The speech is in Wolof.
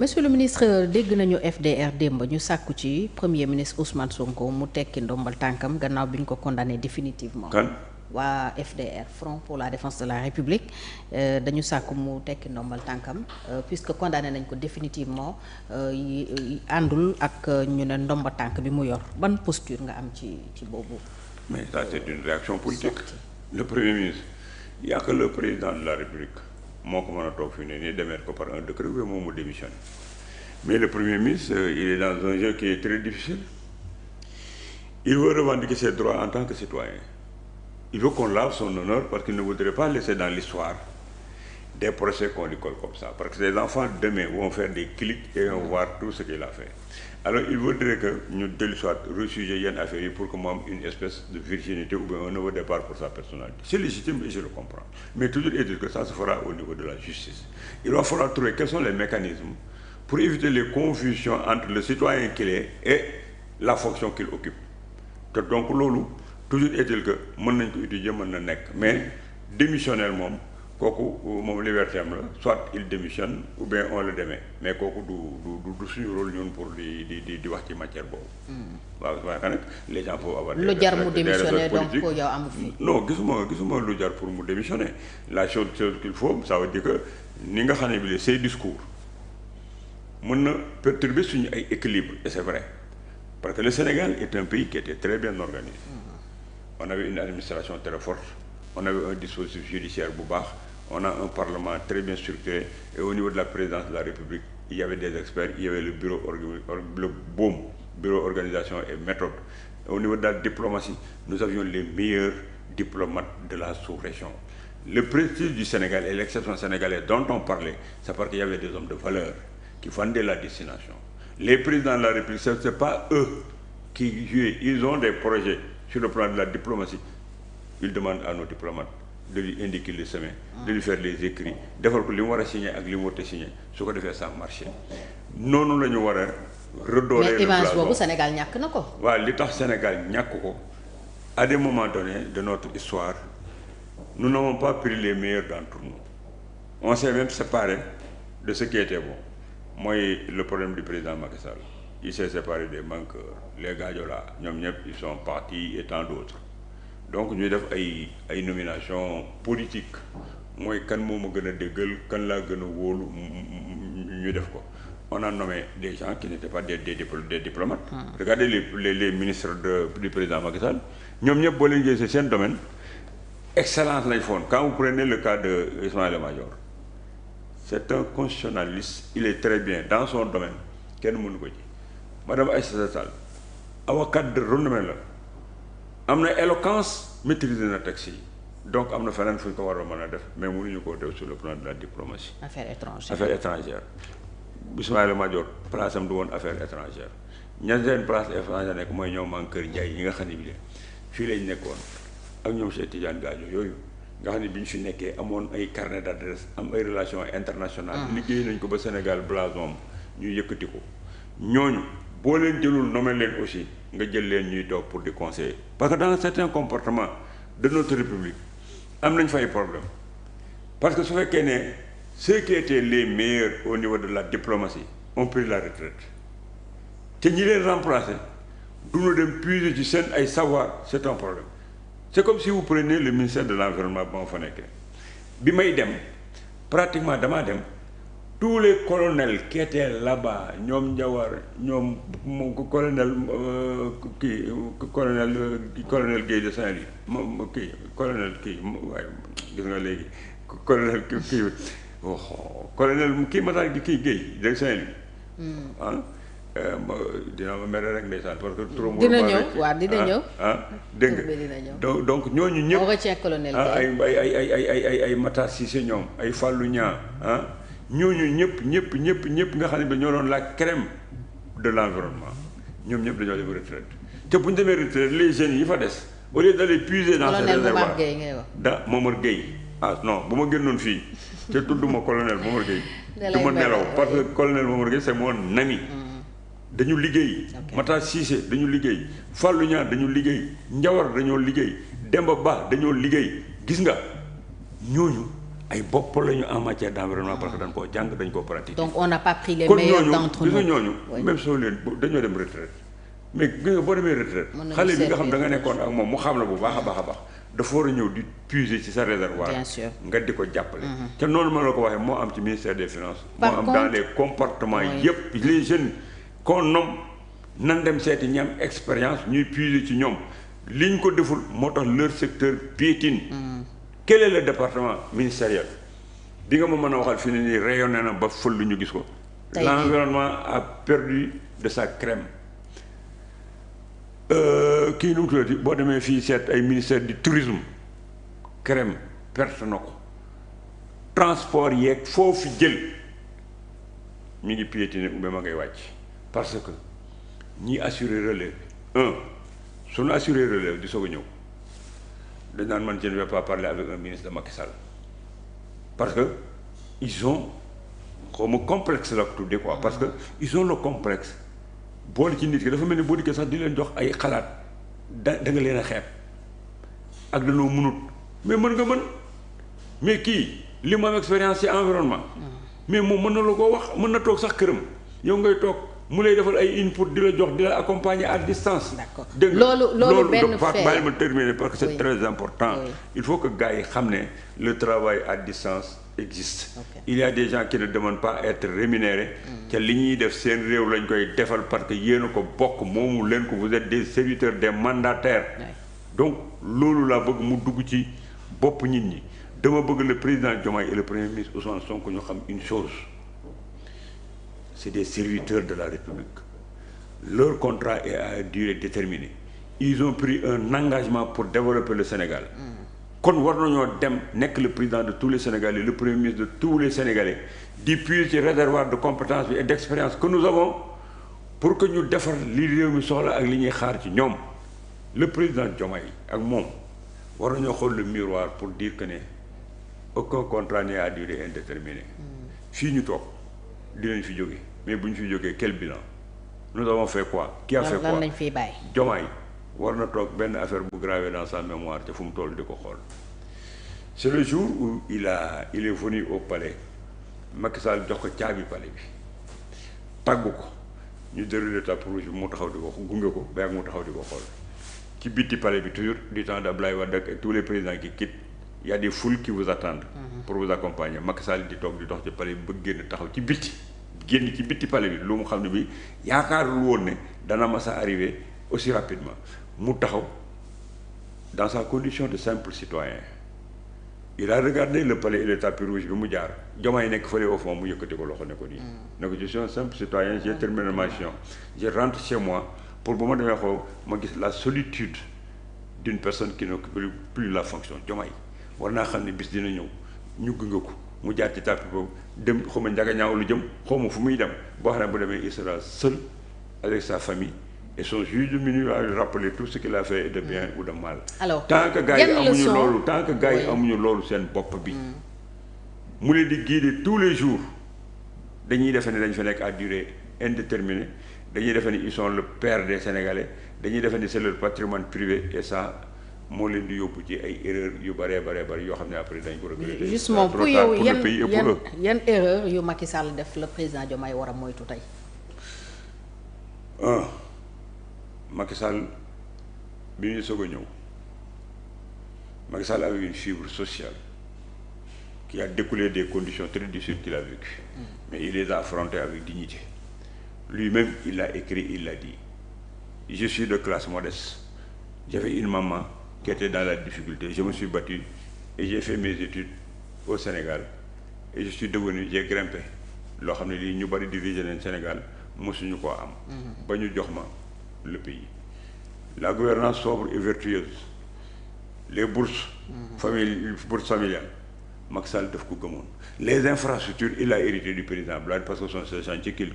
monsieur le ministre dégg nañu FDR démb ñu sàkku ci premier ministre Ousmane Sonko mu tekki ndombal tànkam gannaaw bi ñu ko condamné définitivement. kan waa FDR Front pour la défense de la République dañu sàkku mu tekki ndombal tànkam puisque condamné nañ ko définitivement àndul ak ñu ne ndomba tànk bi mu yor ban posture nga am ci boobu. mais ça c'est une réaction politique. Le premier ministre il y a que le président de la République moo ko mën a toog fi ne nii demeet ko par un décret ou moom mu démissionné mais le premier ministre il est dans un jeu qui est très difficile. Il veut revendiquer ses droits en tant que citoyen. Il veut qu'on lave son honneur parce qu'il ne voudrait pas laisser dans l'histoire des procès qu'on lui colle comme ça. Parce que les enfants demain vont faire des clics et vont voir tout ce qu'il a fait. Alors il voudrait que ñu dellu soit refuser yenn affaires yi pour que mu am une espèce de virginité ou bien un nouveau départ pour sa personnalité. C'est légitime et je le comprends. Mais toujours est-il que ça se fera au niveau de la justice. Il va falloir trouver quels sont les mécanismes pour éviter les confusions entre le citoyen qu'il est et la fonction qu'il occupe. te donc loolu toujours est-il que mën nañ ko étudier mën na nekk mais démissionnel moom kooku moom liberté am la soit il démissionne ou bien on le démet mais kooku du suñu rôle ñun pour di wax ci matière boobu. waaw waaye nag les gens peuvent avoir. lu jar mu démissionner donc yow amu fi. non gisuma lu jar pour mu démissionner la chose qu'il faut ça veut dire que ni nga xam ne bi ces discours mën na perturber suñu ay équilibre et c'est vrai. Parce que le Sénégal est un pays qui était très bien organisé. On avait une administration très forte, on avait un dispositif judiciaire bu baax, on a un parlement très bien structuré et au niveau de la présidence de la République, il y avait des experts, il y avait le bureau organisation et méthode. Au niveau de la diplomatie, nous avions les meilleurs diplomates de la sous-région. Le prestige du Sénégal et l'exception sénégalaise dont on parlait, c'est parce qu'il y avait des hommes de valeur qui fendaient la destination. Les présidents de la République, ce n'est pas eux qui jouent. Ils ont des projets sur le plan de la diplomatie. Ils demandent à nos diplomates de lui indiquer le chemin, de lui faire les écrits, defal ko li mu war a signé ak li mu war a signé su ko defee ça marché. Noonu la ñu war a redorer le blason. mais image boobu Sénégal ñàkk na ko. waaw li tax Sénégal ñàkk ko à des moments donnés de notre histoire nous n'avons pas pris les meilleurs d'entre nous. On s'est même séparé de ce qui était bon. Mooy le problème du président Macky Sall il s'est séparé des banqueurs les Gadiola ñoom ñëpp ils sont partis et tant d'autres donc ñuy def ay nomination politique mooy kan moo ma gën a déggal kan laa gën a wóolu ñu def ko on a nommé des gens qui n'étaient pas des diplomates. Regardez les ministres du président Macky Sall ñoom ñëpp boo leen gisee seen domaine excellence lañ foon. Quand vous prenez le cas de Ismaïla Madior c'est un constitutionnaliste il est très bien dans son domaine kenn mënu ko ci madame Aïssata Tall avocate de renommée la am na éloquence maîtriser na texte yi donc am na feneen fu ñu ko war a mën a def mais mënuñu koo def sur le plan de la diplomatie. affaire étrangère Ismaïla Madior place am du woon affaire étrangère ña seen place étrangère nekk mooy ñoom Mankeur Ndiaye yi nga xam ne bi fii lañ nekkoon ak ñoom Cheikh Tidiane Gadio yooyu. nga xam ne bi ñu fi nekkee amoon ay carnet d'adresse am ay relations internationales. liggéey nañ ko ba Sénégal blason ñu yëkkati ko ñooñu boo leen jëlul nommer leen aussi nga jël leen ñuy toog pour di conseiller. parce que dans certains comportements de notre République am nañ fay problème parce que su fekkee ne ceux qui étaient les meilleurs au niveau de la diplomatie ont pris la retraite te ñi leen remplacer du ñu dem puiser ci seen ay savoir c'est un problème. C'est comme si vous prenez le ministère de l'environnement ba ma fa nekkee bi may dem pratiquement damaa dem tous les colonels qui étaient là-bas ñoom Ndiawar ñoom colonel colonel Guèye de Saint-Louis colonel waaye gis nga léegi colonel colonel Matar Guèye de Saint-Louis dina ma mere rek ndeysaan parce que trop dina ñëw waaw dina ñëw dégg nga donc ñooñu ñëpp ay Matar Cissé ñoom ay Fallou Niang ñooñu ñëpp nga xam ne ñoo doon la crème de l'environnement ñoom ñëpp dañoo dem retraite te bu ñu demee retraite les jeunes yi fa des au lieu d'aller puiser dans ces réservoirs Momar Gueye non bu ma génnoon fii te tudduma colonel Momar Gueye du ma nelaw parce que colonel Momar Gueye c'est mon ami dañu liggéey Matar Cissé dañu liggéey Fallou Niang dañu liggéey Ndiawar dañoo liggéey Demba Ba dañoo liggéey gis nga ñooñu ay bopp lañu en matière d'environnement parce que dañ koo jàng dañ koo pratiquer. donc on n'a pas pris les meilleurs d'entre nous. kon ñooñu même soo leen dañoo dem retraite mais gis nga boo demee retraite xale bi nga xam da nga nekkoon ak moom mu xam la bu baax a baax a baax dafa war a ñëw di puiser ci sa réservoir. bien sûr nga di ko jàppale. te noonu ma la ko waxee moo am ci ministère des finances. moo am dans les comportements yëpp les jeunes qu'on nomme nan dem seeti ñi am expérience ñuy puiser ci ñoom liñ ko deful moo tax leur secteur piétine. Quel est le département ministériel bi nga ma mën a waxal fi ne nii rayonné na ba fël lu ñu gis ko. L'environnement a perdu de sa crème. Kii nu mu tuddati boo demee fii seet ay ministère du tourisme crème perte na ko transport yeeg foofu jël mi ngi piétiner ou bien ma ngay wàcc parce que ñi assurer relève suñu assurer relève di soog a ñëw dañ naan man je ne vais pas parler avec un ministre de Macky Sall parce que ils ont comme complexe la ko tuddee quoi parce que ils ont le complexe boole ci nit ki dafa mel ni boo dikkee sax di leen jox ay xalaat da nga leen a xeeb ak dañoo mënut mais mën nga mën mais kii li mu am expérience ci environnement mais moom mën na la koo wax mën na toog sax këram yow ngay toog mu lay defal ay input di la jox di la accompagner à distance. d'accord dégg nga loolu benn fait bàyyi ma terminer parce que c'est oui. très important. Oui. Il faut que gars yi xam ne le travail à distance existe. Okay. Il y a des gens qui ne demandent pas à être rémunérés. te li ñuy def seen réew lañ koy defal parce que yéen a ko bokk moomu leen ko vous êtes des serviteurs des mandataires. Oui. donc loolu laa bëgg mu dugg ci bopp nit ñi dama bëgg le président Diomaye et le premier ministre Ousmane Sonko ñu xam une chose. C'est des serviteurs de la République. Leur contrat est à durée déterminée. Ils ont pris un engagement pour développer le Sénégal. kon war nañoo dem nekk le président de tous les Sénégalais le premier ministre de tous les Sénégalais di puiser ci réservoir de compétences et d'expérience que nous avons pour que ñu defar li réew mi soxla ak li ñuy xaar ci ñoom le président Diomaye ak moom war nañoo xool le miroir pour dire que ne aucun contrat n'est à durée indéterminée. fii ñu toog dinañ fi jóge mais bu ñu fi jógee quel bilan nous avons fait quoi. qui a fait quoi lan lañ fiy bàyyi. Diomaye war na toog benn affaire bu gravé dans sa mémoire te fu mu toll di ko xool c'est le jour où il est venu au palais Macky Sall jox ko caabi palais bi tàggu ko ñu déroulé tapis rouge bi mu taxaw di ko gunge ko ba ak mu taxaw di ko xool ci bitti palais bi toujours du temps d'Abdoulaye Wade ak tous les présidents qui quittent il y a des foules qui vous attendent. pour vous accompagner Macky Sall di toog di dox ci palais bi ba génn taxaw ci bitti génn ci bitti palais bi lu mu xam ne bi yaakaarul woon ne dana mas a arriver aussi rapidement mu taxaw dans sa condition de simple citoyen il a regardé le palais et le tapis rouge bi mu jaar Diomaye nekk fële au fond mu yëkkati ko loxo ne ko nii ne ko je suis un simple citoyen j'ai terminé ma mission je rentre chez moi pour bu ma demee xaw ma gis la solitude d'une personne qui n'occupe plus la fonction Diomaye war naa xam ne bis dina ñëw ñu gunge ko mu jaar ci tapis boobu dem xaw ma njaga ñaaw lu jëm xaw ma fu muy dem boo xam ne bu demee il sera seul avec sa famille et son juge de minuit va lui rappeler tout ce qu'il a fait de bien ou de mal. alors tant que gars yi amuñu loolu tant que gars yi amuñu loolu seen bopp bi. mu leen di guider tous les jours dañuy defe ne dañ fa nekk à durée indéterminée dañuy defe ne ils sont le père des Sénégalais dañuy defe ne c'est leur patrimoine privé et ça moo leen di yóbbu ci ay erreurs yu bëree bëri yoo xam ne après dañ ko regretter. justement pour yow yan erreur yu Macky Sall def le président Diomaye war a moytu tey. Macky Sall bi ñu soog a ñëw Macky Sall avait une fibre sociale qui a découlé des conditions très difficiles qu'il a vécues. Mais il les a affrontées avec dignité. Lui-même, il l'a écrit, il l'a dit. Je suis de classe modeste. J'avais une maman qui était dans la difficulté. Je me suis battu et j'ai fait mes études au Sénégal. Et je suis devenu, j'ai grimpé. loo xam ne lii ñu bari dirigé nañ Sénégal mosuñu koo am. ba ñu jox ma le pays. La gouvernance sobre et vertueuse. Les bourses. Bourses familiales. Macky Sall daf ko gëmoon. Les infrastructures il a hérité du président Blade parce que sont ces chantiers qu'il